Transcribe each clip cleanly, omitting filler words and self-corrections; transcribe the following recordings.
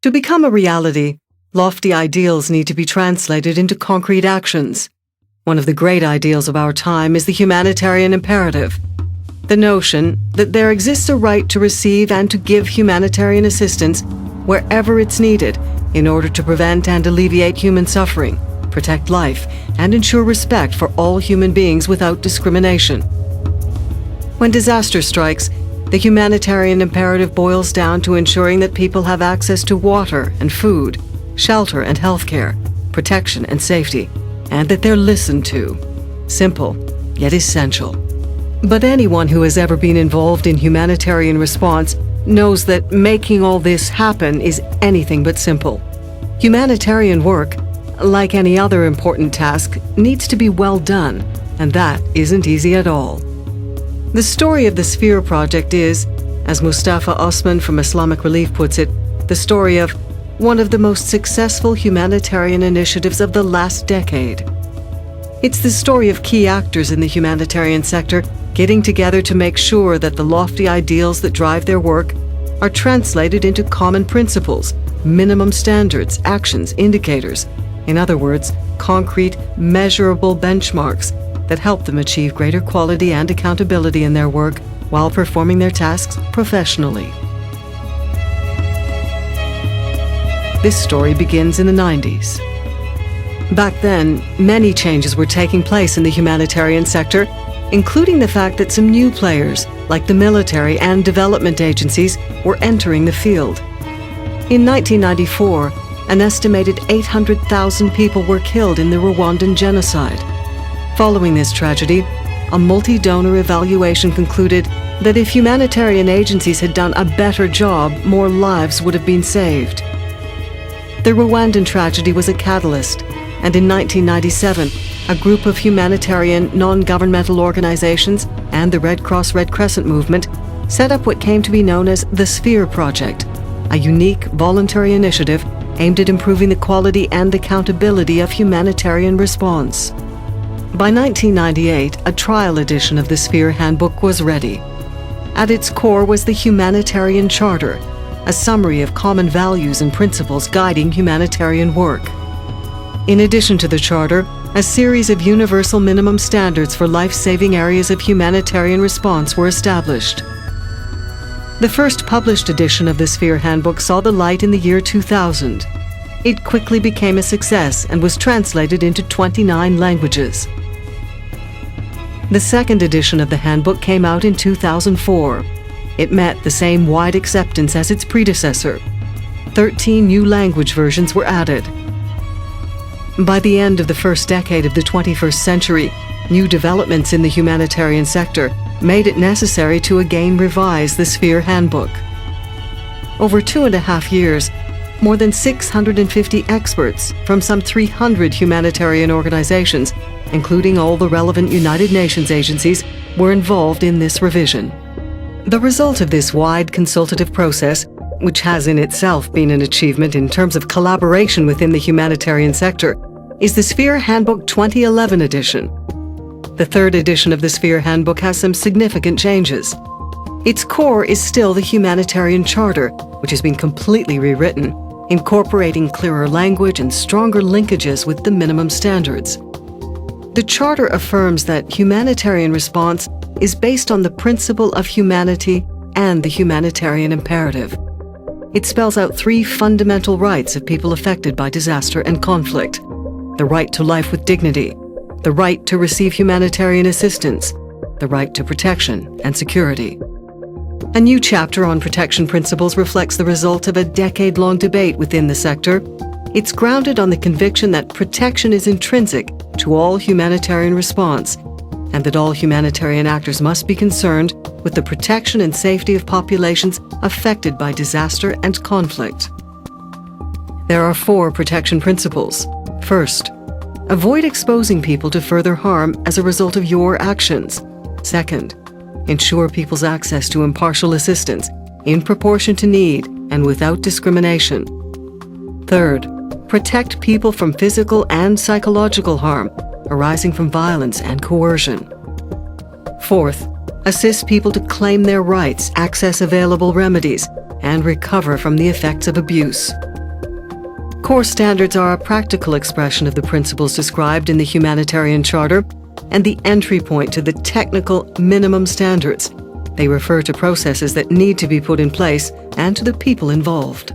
To become a reality, lofty ideals need to be translated into concrete actions. One of the great ideals of our time is the humanitarian imperative. The notion that there exists a right to receive and to give humanitarian assistance wherever it's needed in order to prevent and alleviate human suffering, protect life, and ensure respect for all human beings without discrimination. When disaster strikes, the humanitarian imperative boils down to ensuring that people have access to water and food, shelter and healthcare, protection and safety, and that they're listened to. Simple, yet essential. But anyone who has ever been involved in humanitarian response knows that making all this happen is anything but simple. Humanitarian work, like any other important task, needs to be well done, and that isn't easy at all. The story of the Sphere Project is, as Mustafa Osman from Islamic Relief puts it, the story of one of the most successful humanitarian initiatives of the last decade. It's the story of key actors in the humanitarian sector getting together to make sure that the lofty ideals that drive their work are translated into common principles, minimum standards, actions, indicators. In other words, concrete, measurable benchmarks that help them achieve greater quality and accountability in their work while performing their tasks professionally. This story begins in the 90s. Back then, many changes were taking place in the humanitarian sector, including the fact that some new players, like the military and development agencies, were entering the field. In 1994, an estimated 800,000 people were killed in the Rwandan genocide. Following this tragedy, a multi-donor evaluation concluded that if humanitarian agencies had done a better job, more lives would have been saved. The Rwandan tragedy was a catalyst, and in 1997, a group of humanitarian non-governmental organizations and the Red Cross Red Crescent movement set up what came to be known as the Sphere Project, a unique voluntary initiative aimed at improving the quality and accountability of humanitarian response. By 1998, a trial edition of the Sphere Handbook was ready. At its core was the Humanitarian Charter, a summary of common values and principles guiding humanitarian work. In addition to the Charter, a series of universal minimum standards for life-saving areas of humanitarian response were established. The first published edition of the Sphere Handbook saw the light in the year 2000. It quickly became a success and was translated into 29 languages. The second edition of the handbook came out in 2004. It met the same wide acceptance as its predecessor. 13 new language versions were added. By the end of the first decade of the 21st century, new developments in the humanitarian sector made it necessary to again revise the Sphere Handbook. Over 2.5 years, more than 650 experts from some 300 humanitarian organizations, including all the relevant United Nations agencies, were involved in this revision. The result of this wide consultative process, which has in itself been an achievement in terms of collaboration within the humanitarian sector, is the Sphere Handbook 2011 edition. The third edition of the Sphere Handbook has some significant changes. Its core is still the Humanitarian Charter, which has been completely rewritten, incorporating clearer language and stronger linkages with the minimum standards. The Charter affirms that humanitarian response is based on the principle of humanity and the humanitarian imperative. It spells out 3 fundamental rights of people affected by disaster and conflict: the right to life with dignity, the right to receive humanitarian assistance, the right to protection and security. A new chapter on protection principles reflects the result of a decade-long debate within the sector. It's grounded on the conviction that protection is intrinsic to all humanitarian response, and that all humanitarian actors must be concerned with the protection and safety of populations affected by disaster and conflict. There are 4 protection principles. First, avoid exposing people to further harm as a result of your actions. Second, ensure people's access to impartial assistance in proportion to need and without discrimination. Third, protect people from physical and psychological harm arising from violence and coercion. Fourth, assist people to claim their rights, access available remedies, and recover from the effects of abuse. Core standards are a practical expression of the principles described in the Humanitarian Charter and the entry point to the technical minimum standards. They refer to processes that need to be put in place and to the people involved.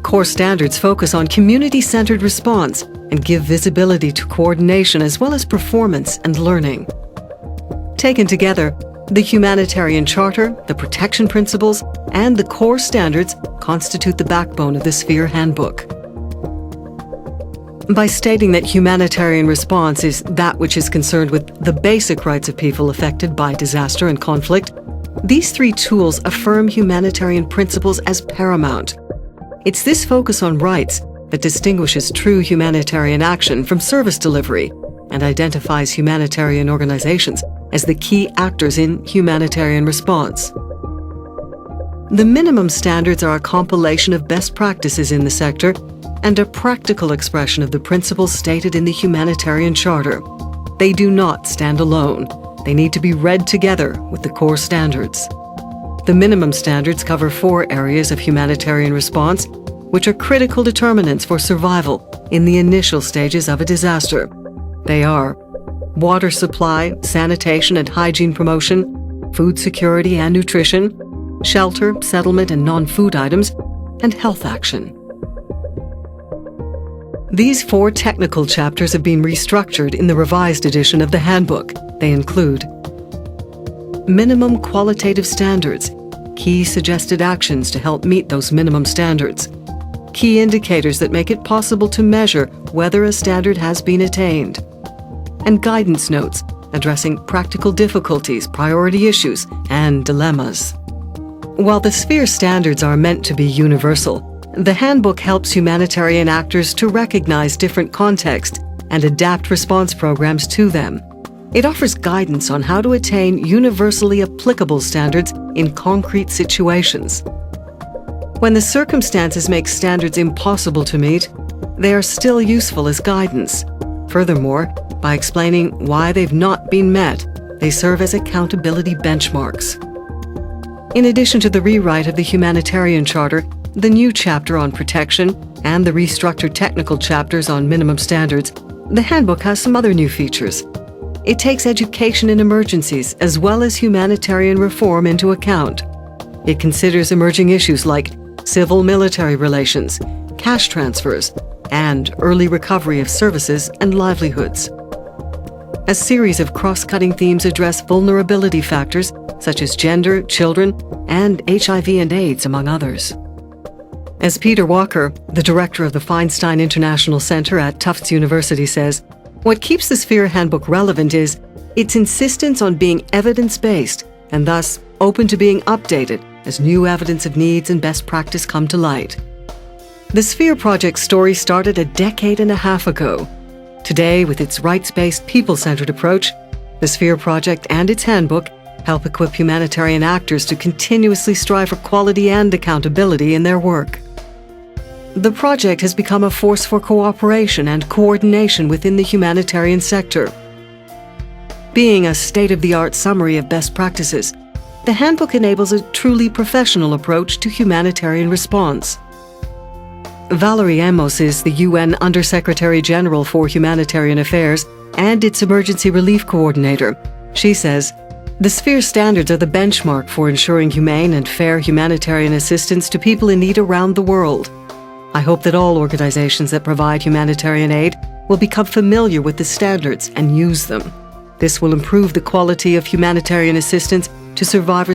Core standards focus on community-centered response and give visibility to coordination as well as performance and learning. Taken together, the Humanitarian Charter, the protection principles, and the core standards constitute the backbone of the Sphere Handbook. By stating that humanitarian response is that which is concerned with the basic rights of people affected by disaster and conflict, these three tools affirm humanitarian principles as paramount. It's this focus on rights that distinguishes true humanitarian action from service delivery and identifies humanitarian organizations as the key actors in humanitarian response. The minimum standards are a compilation of best practices in the sector and a practical expression of the principles stated in the Humanitarian Charter. They do not stand alone. They need to be read together with the core standards. The minimum standards cover 4 areas of humanitarian response, which are critical determinants for survival in the initial stages of a disaster. They are water supply, sanitation and hygiene promotion, food security and nutrition, shelter, settlement and non-food items, and health action. These 4 technical chapters have been restructured in the revised edition of the handbook. They include minimum qualitative standards, key suggested actions to help meet those minimum standards, key indicators that make it possible to measure whether a standard has been attained, and guidance notes addressing practical difficulties, priority issues, and dilemmas. While the Sphere standards are meant to be universal, the handbook helps humanitarian actors to recognize different contexts and adapt response programs to them. It offers guidance on how to attain universally applicable standards in concrete situations. When the circumstances make standards impossible to meet, they are still useful as guidance. Furthermore, by explaining why they've not been met, they serve as accountability benchmarks. In addition to the rewrite of the Humanitarian Charter, the new chapter on protection, and the restructured technical chapters on minimum standards, the handbook has some other new features. It takes education in emergencies as well as humanitarian reform into account. It considers emerging issues like civil-military relations, cash transfers, and early recovery of services and livelihoods. A series of cross-cutting themes address vulnerability factors such as gender, children, and HIV and AIDS, among others. As Peter Walker, the director of the Feinstein International Center at Tufts University, says, what keeps the Sphere Handbook relevant is its insistence on being evidence-based and thus open to being updated as new evidence of needs and best practice come to light. The Sphere Project story started a decade and a half ago. Today, with its rights-based, people-centered approach, the Sphere Project and its handbook help equip humanitarian actors to continuously strive for quality and accountability in their work. The project has become a force for cooperation and coordination within the humanitarian sector. Being a state-of-the-art summary of best practices, the handbook enables a truly professional approach to humanitarian response. Valerie Amos is the UN Undersecretary General for Humanitarian Affairs and its Emergency Relief Coordinator. She says, the Sphere standards are the benchmark for ensuring humane and fair humanitarian assistance to people in need around the world. I hope that all organizations that provide humanitarian aid will become familiar with the standards and use them. This will improve the quality of humanitarian assistance to survivors